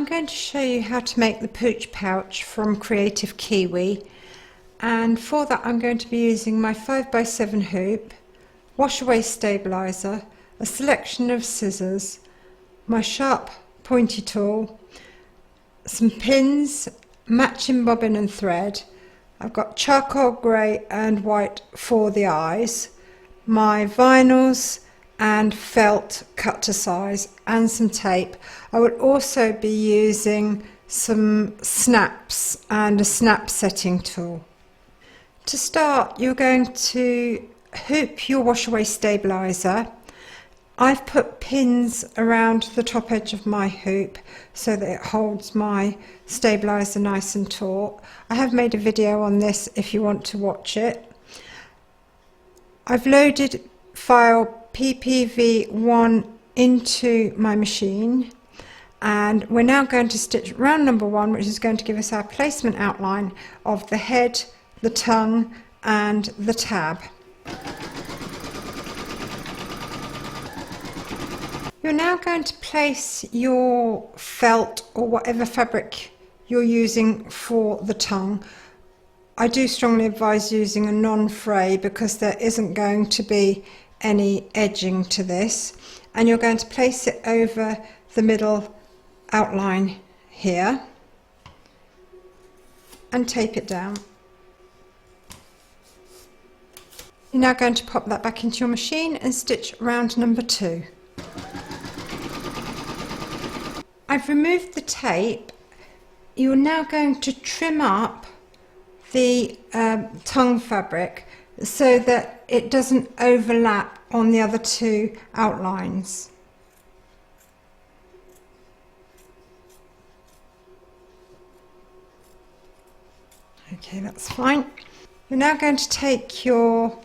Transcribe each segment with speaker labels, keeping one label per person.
Speaker 1: I'm going to show you how to make the POOch pouch from Kreative Kiwi, and for that I'm going to be using my 5x7 hoop, wash away stabiliser, a selection of scissors, my sharp pointy tool, some pins, matching bobbin and thread. I've got charcoal grey and white for the eyes, my vinyls and felt cut to size, and some tape. I will also be using some snaps and a snap setting tool. To start, you're going to hoop your wash away stabiliser. I've put pins around the top edge of my hoop so that it holds my stabiliser nice and taut. I have made a video on this if you want to watch it. I've loaded file PPV1 into my machine, and we're now going to stitch round number 1, which is going to give us our placement outline of the head, the tongue and the tab. You're now going to place your felt or whatever fabric you're using for the tongue. I do strongly advise using a non-fray because there isn't going to be any edging to this, and you're going to place it over the middle outline here and tape it down. You're now going to pop that back into your machine and stitch round number 2. I've removed the tape. You're now going to trim up the tongue fabric so that it doesn't overlap on the other 2 outlines. Okay, that's fine. You're now going to take your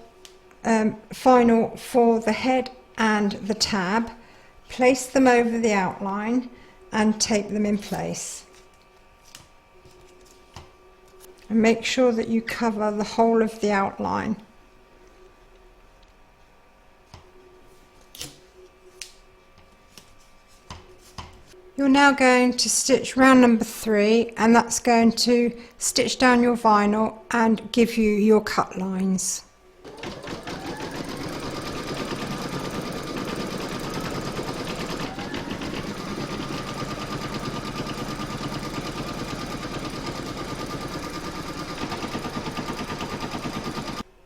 Speaker 1: final for the head and the tab, place them over the outline and tape them in place. And make sure that you cover the whole of the outline. You're now going to stitch round number 3, and that's going to stitch down your vinyl and give you your cut lines.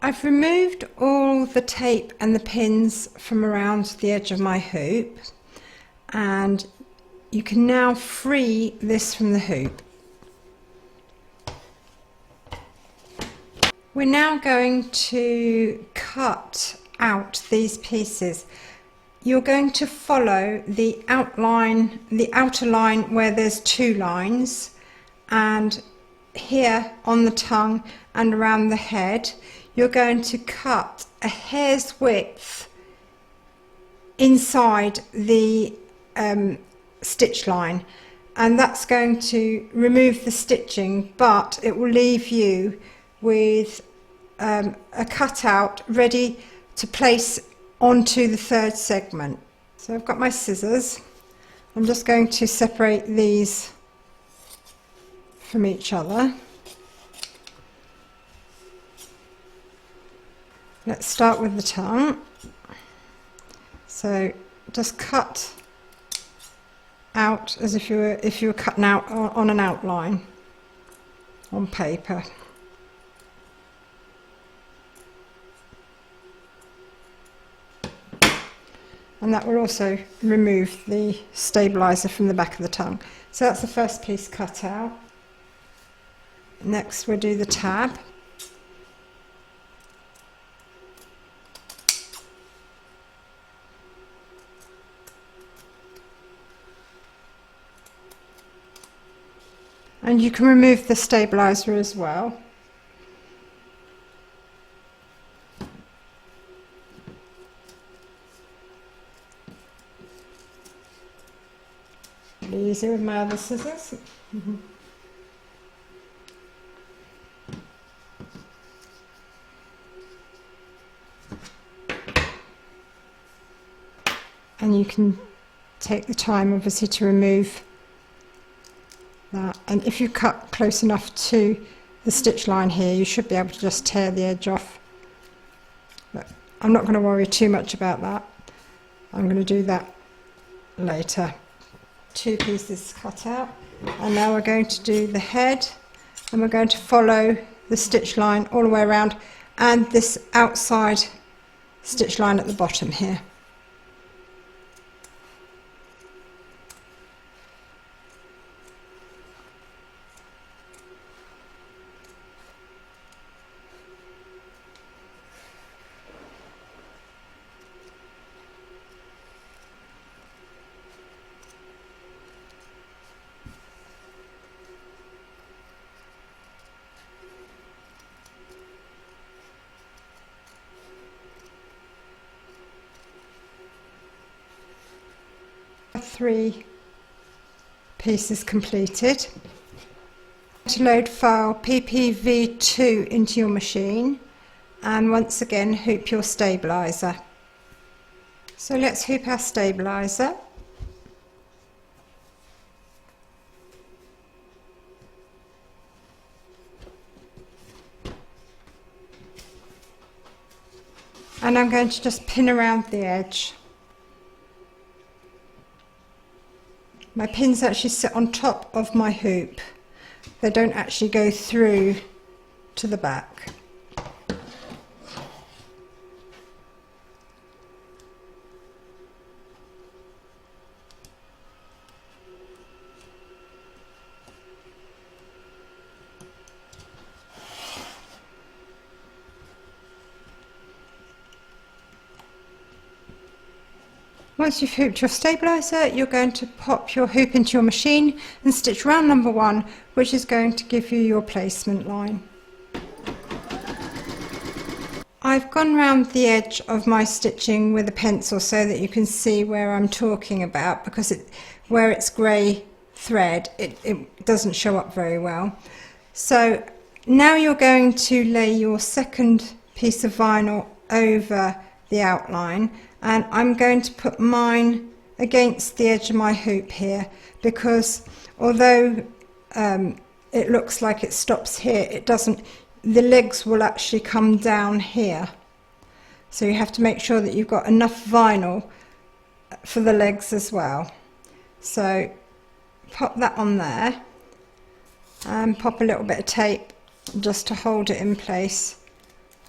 Speaker 1: I've removed all the tape and the pins from around the edge of my hoop, and you can now free this from the hoop. We're now going to cut out these pieces. You're going to follow the outline, the outer line where there's 2 lines, and here on the tongue and around the head you're going to cut a hair's width inside the stitch line, and that's going to remove the stitching, but it will leave you with a cutout ready to place onto the 3rd segment. So I've got my scissors. I'm just going to separate these from each other. Let's start with the tongue. So just cut out as if you were cutting out on an outline on paper. And that will also remove the stabiliser from the back of the tongue. So that's the first piece cut out. Next we'll do the tab. And you can remove the stabiliser as well. Really easy with my other scissors. And you can take the time obviously to remove that. And if you cut close enough to the stitch line here, you should be able to just tear the edge off. But I'm not going to worry too much about that. I'm going to do that later. 2 pieces cut out, and now we're going to do the head, and we're going to follow the stitch line all the way around and this outside stitch line at the bottom here. Three pieces completed. To load file PPV2 into your machine, and once again hoop your stabilizer. So let's hoop our stabilizer. And I'm going to just pin around the edge. My pins actually sit on top of my hoop. They don't actually go through to the back. Once you've hooped your stabilizer, you're going to pop your hoop into your machine and stitch round number 1, which is going to give you your placement line. I've gone round the edge of my stitching with a pencil so that you can see where I'm talking about, because where it's grey thread, it doesn't show up very well. So now you're going to lay your second piece of vinyl over the outline, and I'm going to put mine against the edge of my hoop here, because although it looks like it stops here, it doesn't. The legs will actually come down here, so you have to make sure that you've got enough vinyl for the legs as well. So pop that on there and pop a little bit of tape just to hold it in place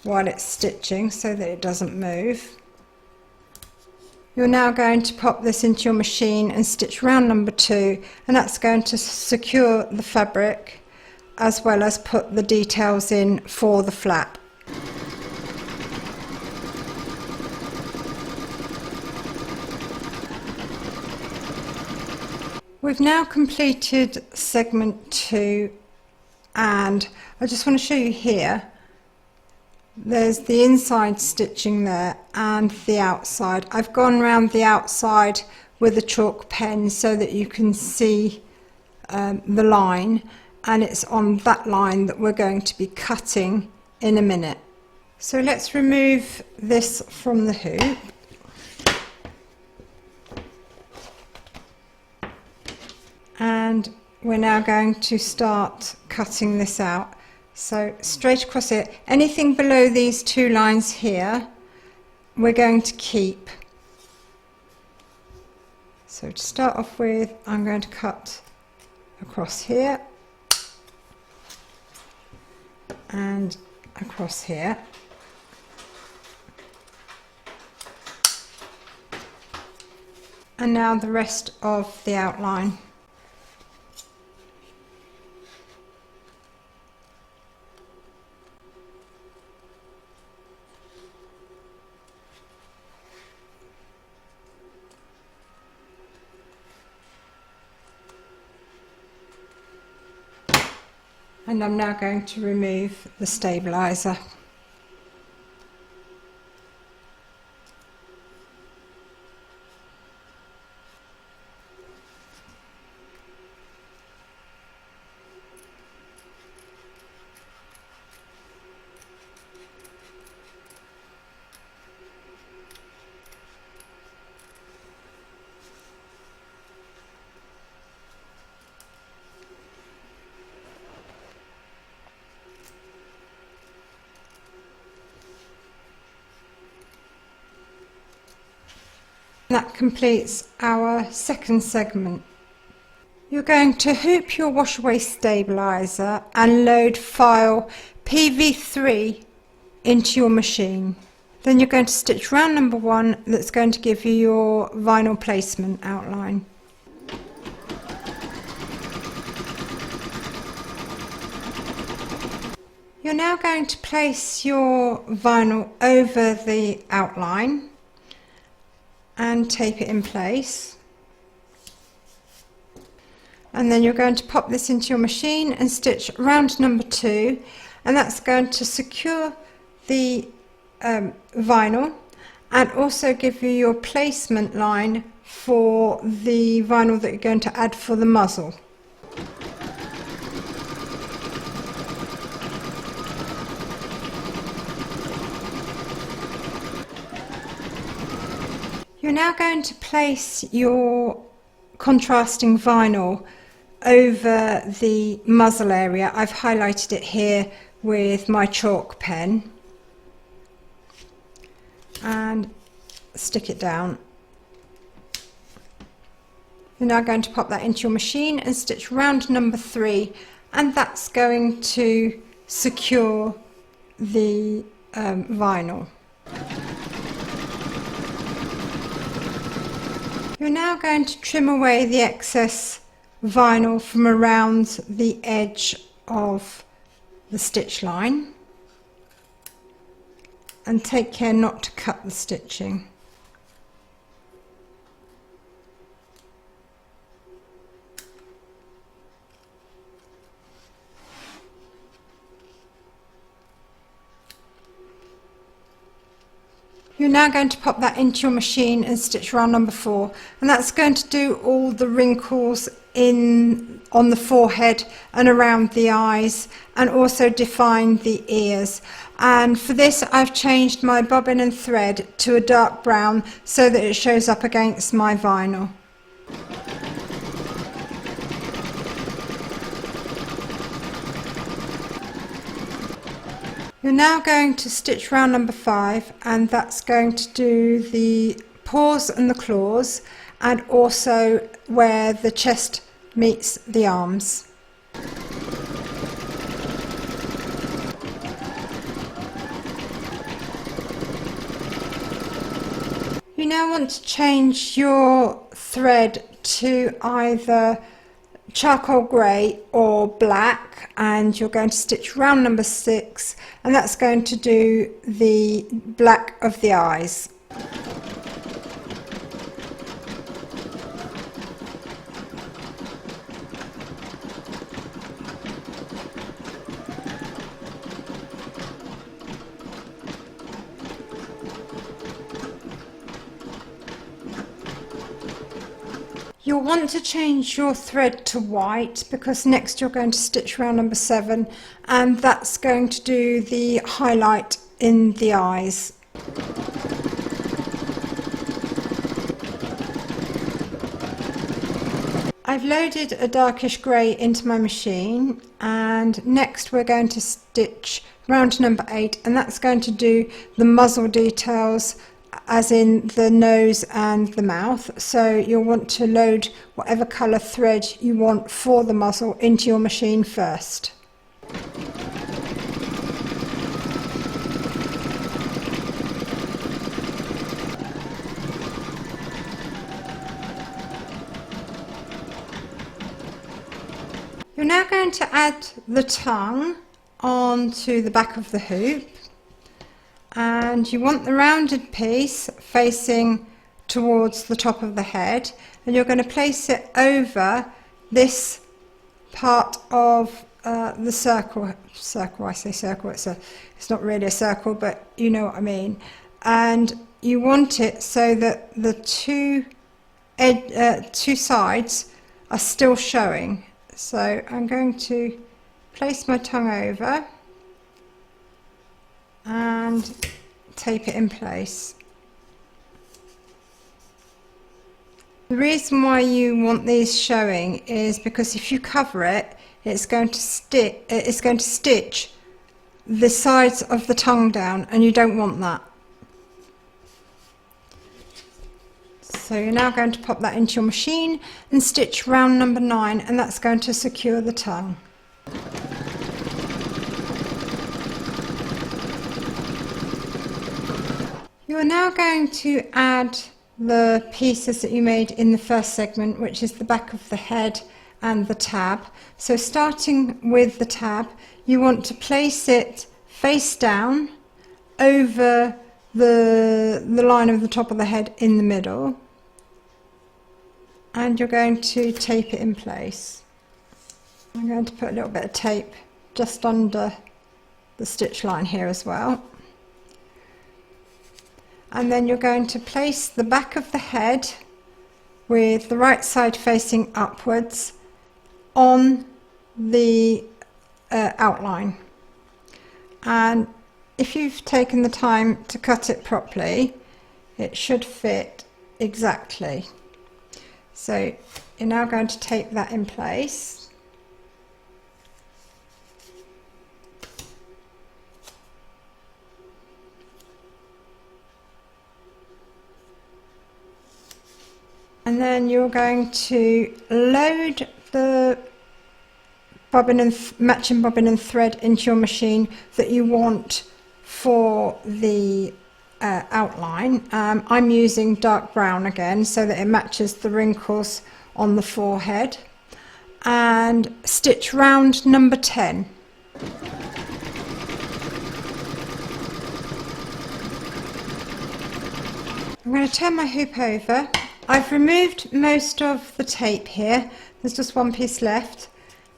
Speaker 1: while it's stitching so that it doesn't move. You're now going to pop this into your machine and stitch round number 2, and that's going to secure the fabric as well as put the details in for the flap. We've now completed segment 2, and I just want to show you here. There's the inside stitching there and the outside. I've gone round the outside with a chalk pen so that you can see the line, and it's on that line that we're going to be cutting in a minute. So let's remove this from the hoop. And we're now going to start cutting this out. So straight across it, anything below these 2 lines here, we're going to keep. So to start off with, I'm going to cut across here and across here. And now the rest of the outline. And I'm now going to remove the stabilizer. That completes our second segment. You're going to hoop your washaway stabilizer and load file PV3 into your machine. Then you're going to stitch round number 1, that's going to give you your vinyl placement outline. You're now going to place your vinyl over the outline and tape it in place. And then you're going to pop this into your machine and stitch round number 2, and that's going to secure the vinyl and also give you your placement line for the vinyl that you're going to add for the muzzle. You're now going to place your contrasting vinyl over the muzzle area. I've highlighted it here with my chalk pen, and stick it down. You're now going to pop that into your machine and stitch round number 3, and that's going to secure the vinyl. You're now going to trim away the excess vinyl from around the edge of the stitch line, and take care not to cut the stitching. You're now going to pop that into your machine and stitch round number 4, and that's going to do all the wrinkles on the forehead and around the eyes, and also define the ears. And for this I've changed my bobbin and thread to a dark brown so that it shows up against my vinyl. You're now going to stitch round number 5, and that's going to do the paws and the claws, and also where the chest meets the arms. You now want to change your thread to either charcoal grey or black, and you're going to stitch round number 6, and that's going to do the black of the eyes. You'll want to change your thread to white, because next you're going to stitch round number 7, and that's going to do the highlight in the eyes. I've loaded a darkish grey into my machine, and next we're going to stitch round number 8, and that's going to do the muzzle details, as in the nose and the mouth. So you'll want to load whatever colour thread you want for the muzzle into your machine first. You're now going to add the tongue onto the back of the hoop, and you want the rounded piece facing towards the top of the head, and you're going to place it over this part of the circle. I say circle, it's not really a circle, but you know what I mean. And you want it so that the two sides are still showing. So I'm going to place my tongue over and tape it in place. The reason why you want these showing is because if you cover it, it's going to stitch the sides of the tongue down, and you don't want that. So you're now going to pop that into your machine and stitch round number 9, and that's going to secure the tongue. You're now going to add the pieces that you made in the first segment, which is the back of the head and the tab. So starting with the tab, you want to place it face down over the line of the top of the head in the middle, and you're going to tape it in place. I'm going to put a little bit of tape just under the stitch line here as well. And then you're going to place the back of the head with the right side facing upwards on the outline. And if you've taken the time to cut it properly, it should fit exactly. So you're now going to tape that in place. And then you're going to load the bobbin and matching bobbin and thread into your machine that you want for the outline. I'm using dark brown again so that it matches the wrinkles on the forehead, and stitch round number 10. I'm going to turn my hoop over. I've removed most of the tape here, there's just one piece left,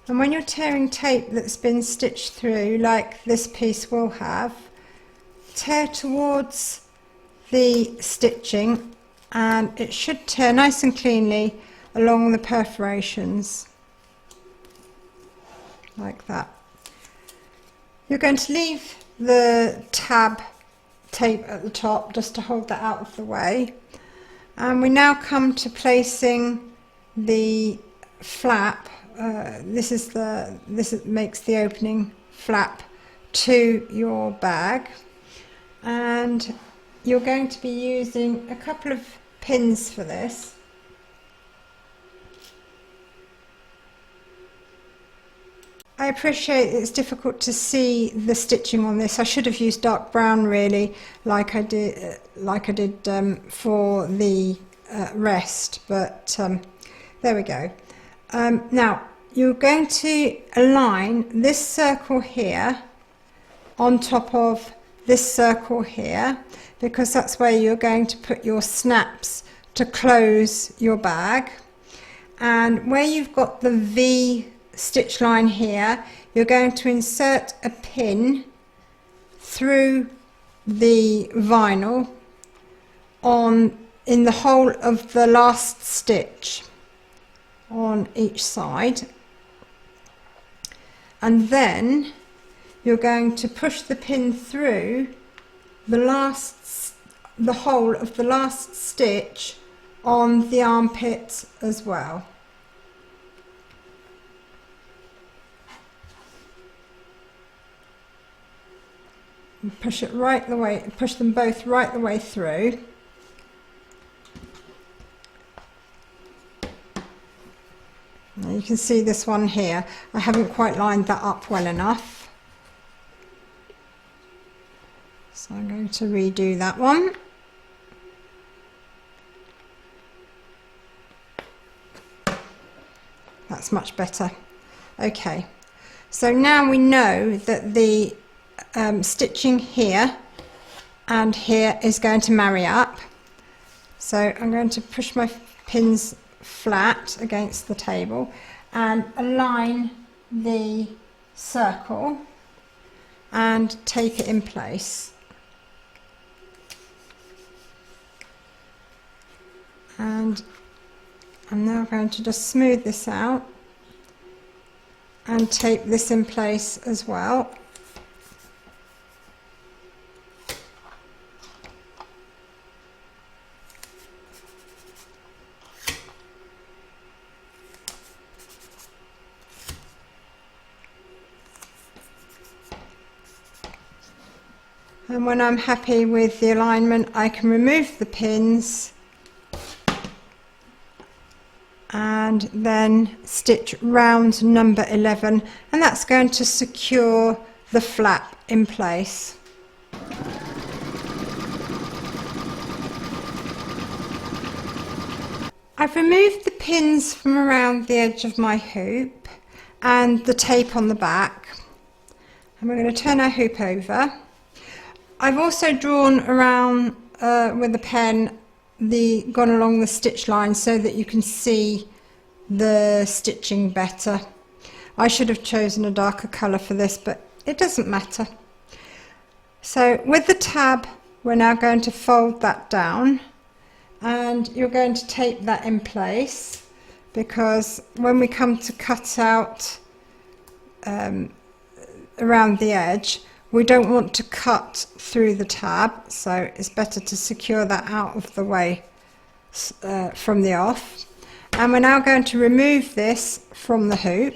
Speaker 1: and when you're tearing tape that's been stitched through like this piece will have, tear towards the stitching and it should tear nice and cleanly along the perforations like that. You're going to leave the tab tape at the top just to hold that out of the way. And we now come to placing the flap. This makes the opening flap to your bag, and you're going to be using a couple of pins for this. I appreciate it's difficult to see the stitching on this. I should have used dark brown really, like I did for the rest, but there we go. Now you're going to align this circle here on top of this circle here, because that's where you're going to put your snaps to close your bag, and where you've got the V stitch line here, you're going to insert a pin through the vinyl in the hole of the last stitch on each side, and then you're going to push the pin through the hole of the last stitch on the armpit as well. And push it right the way, push them both right the way through. Now you can see this one here, I haven't quite lined that up well enough, so I'm going to redo that one. That's much better. Okay, so now we know that the stitching here and here is going to marry up, so I'm going to push my pins flat against the table and align the circle and tape it in place. And I'm now going to just smooth this out and tape this in place as well. And when I'm happy with the alignment, I can remove the pins and then stitch round number 11, and that's going to secure the flap in place. I've removed the pins from around the edge of my hoop and the tape on the back, and we're going to turn our hoop over. I've also drawn around with a pen gone along the stitch line so that you can see the stitching better. I should have chosen a darker colour for this, but it doesn't matter. So with the tab, we're now going to fold that down, and you're going to tape that in place, because when we come to cut out around the edge, we don't want to cut through the tab, so it's better to secure that out of the way from the off. And we're now going to remove this from the hoop.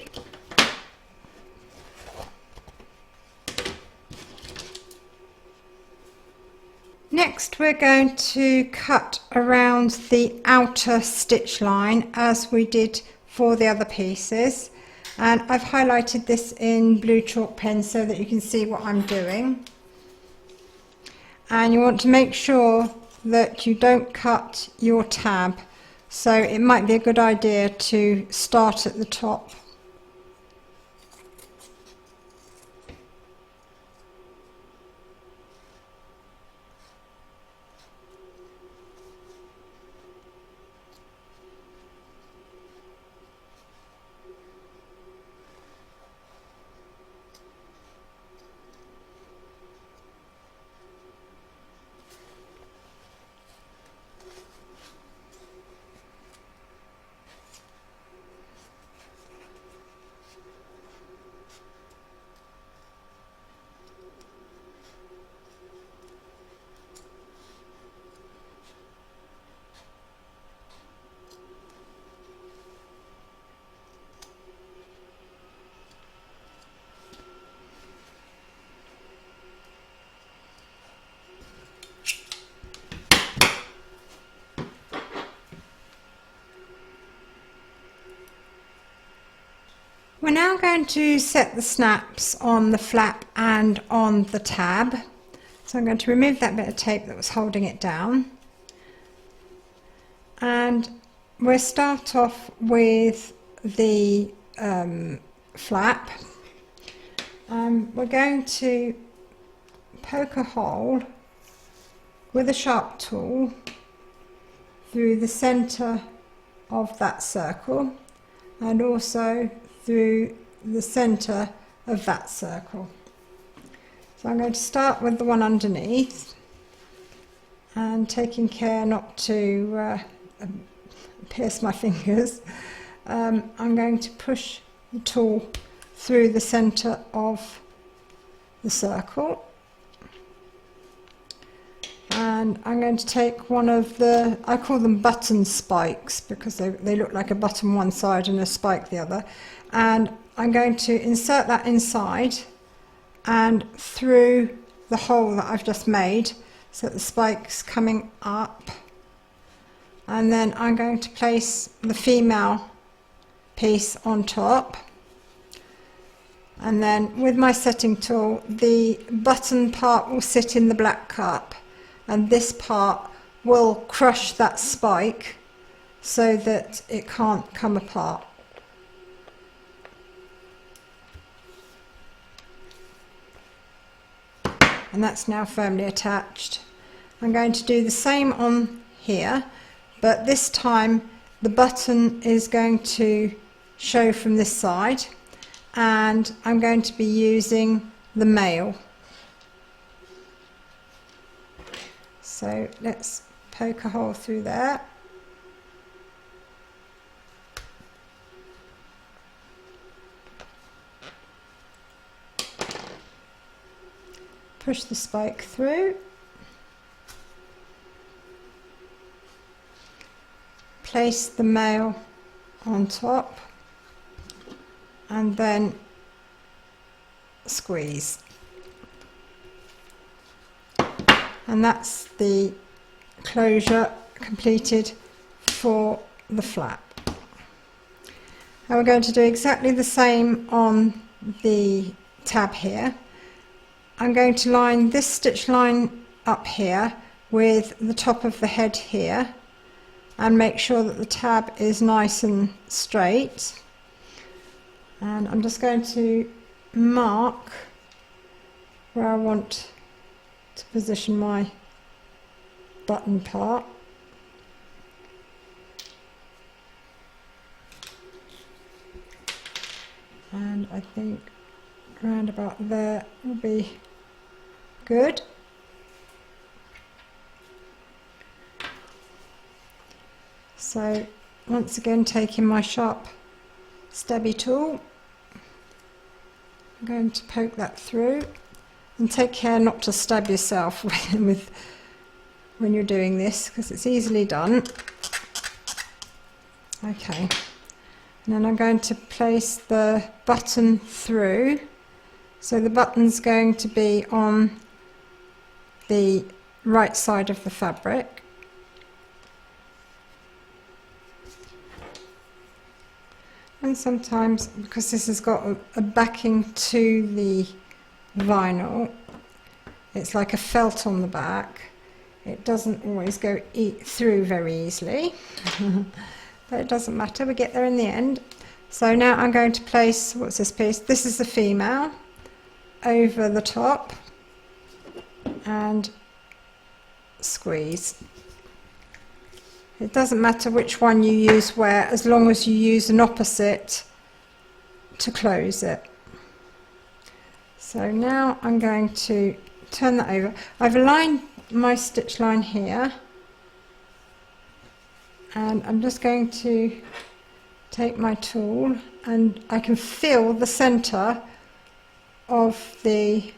Speaker 1: Next, we're going to cut around the outer stitch line as we did for the other pieces, and I've highlighted this in blue chalk pen so that you can see what I'm doing. And you want to make sure that you don't cut your tab, so it might be a good idea to start at the top. We're now going to set the snaps on the flap and on the tab. So I'm going to remove that bit of tape that was holding it down. And we'll start off with the flap. We're going to poke a hole with a sharp tool through the centre of that circle, and also through the centre of that circle. So I'm going to start with the one underneath, and taking care not to pierce my fingers, I'm going to push the tool through the centre of the circle, and I'm going to take one of the, I call them button spikes because they look like a button one side and a spike the other, and I'm going to insert that inside and through the hole that I've just made, so that the spike's coming up, and then I'm going to place the female piece on top, and then with my setting tool the button part will sit in the black cup, and this part will crush that spike so that it can't come apart. And that's now firmly attached. I'm going to do the same on here, but this time the button is going to show from this side, and I'm going to be using the male. So let's poke a hole through there. Push the spike through. Place the male on top, and then squeeze. And that's the closure completed for the flap. And we're going to do exactly the same on the tab here. I'm going to line this stitch line up here with the top of the head here and make sure that the tab is nice and straight. And I'm just going to mark where I want to position my button part. And I think around about there will be good. So once again, taking my sharp stabby tool, I'm going to poke that through, and take care not to stab yourself when you're doing this, because it's easily done. Okay, and then I'm going to place the button through. So the button's going to be on the right side of the fabric. And sometimes, because this has got a backing to the vinyl, it's like a felt on the back. It doesn't always go through very easily, but it doesn't matter, we get there in the end. So now I'm going to place, what's this piece? This is the female, over the top and squeeze. It doesn't matter which one you use where, as long as you use an opposite to close it. So now I'm going to turn that over. I've aligned my stitch line here, and I'm just going to take my tool, and I can feel the center of the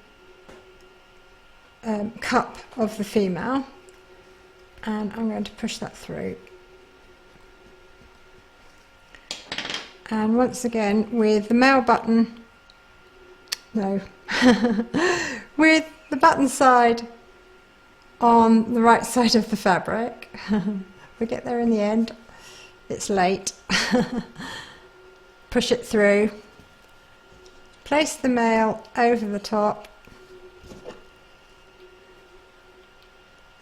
Speaker 1: cup of the female, and I'm going to push that through. And once again, with the male button, no, with the button side on the right side of the fabric, we get there in the end, it's late, push it through, place the male over the top,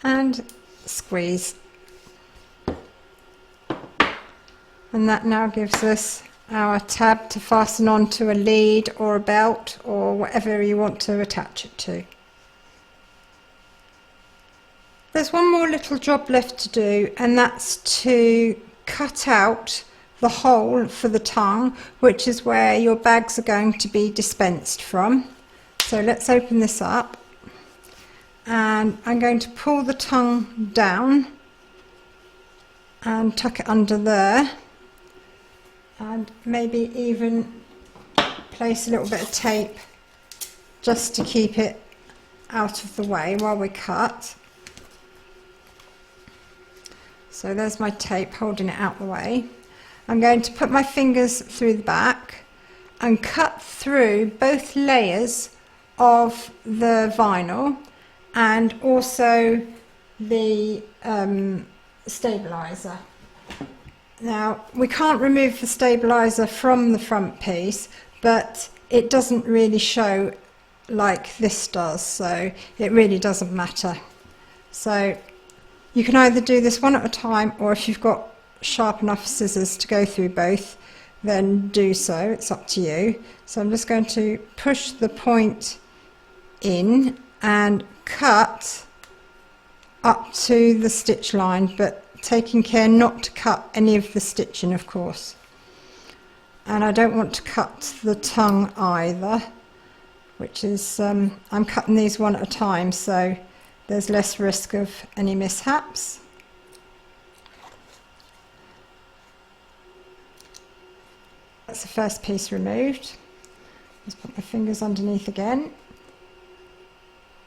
Speaker 1: and squeeze. And that now gives us our tab to fasten onto a lead or a belt or whatever you want to attach it to. There's one more little job left to do, and that's to cut out the hole for the tongue, which is where your bags are going to be dispensed from. So let's open this up, and I'm going to pull the tongue down and tuck it under there, and maybe even place a little bit of tape just to keep it out of the way while we cut. So there's my tape holding it out the way. I'm going to put my fingers through the back and cut through both layers of the vinyl and also the stabilizer. Now, we can't remove the stabilizer from the front piece, but it doesn't really show like this does, so it really doesn't matter. So you can either do this one at a time, or if you've got sharp enough scissors to go through both, then do so, it's up to you. So I'm just going to push the point in and cut up to the stitch line, but taking care not to cut any of the stitching, of course. And I don't want to cut the tongue either, which is, I'm cutting these one at a time, so there's less risk of any mishaps. That's the first piece removed. Just put my fingers underneath again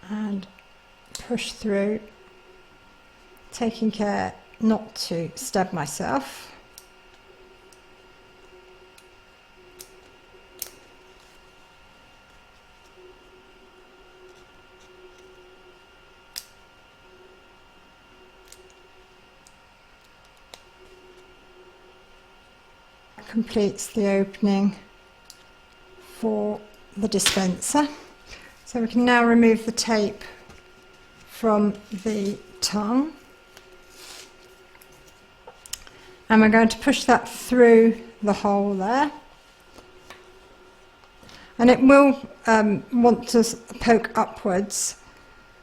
Speaker 1: and push through, taking care not to stab myself. completes the opening for the dispenser. So we can now remove the tape from the tongue, and we're going to push that through the hole there, and it will want to poke upwards,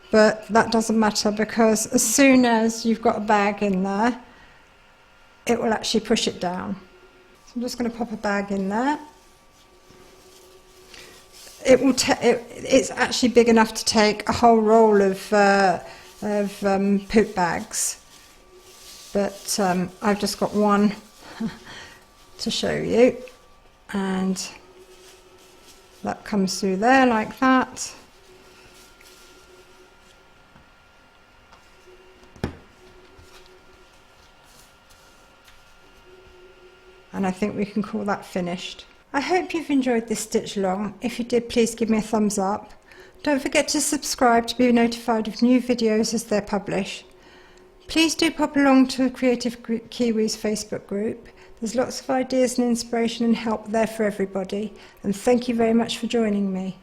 Speaker 1: but that doesn't matter, because as soon as you've got a bag in there, it will actually push it down. So I'm just going to pop a bag in there. It's actually big enough to take a whole roll of POOch bags, but I've just got one to show you, and that comes through there like that. And I think we can call that finished. I hope you've enjoyed this stitch along. If you did, please give me a thumbs up. Don't forget to subscribe to be notified of new videos as they're published. Please do pop along to Creative Kiwi's Facebook group. There's lots of ideas and inspiration and help there for everybody. And thank you very much for joining me.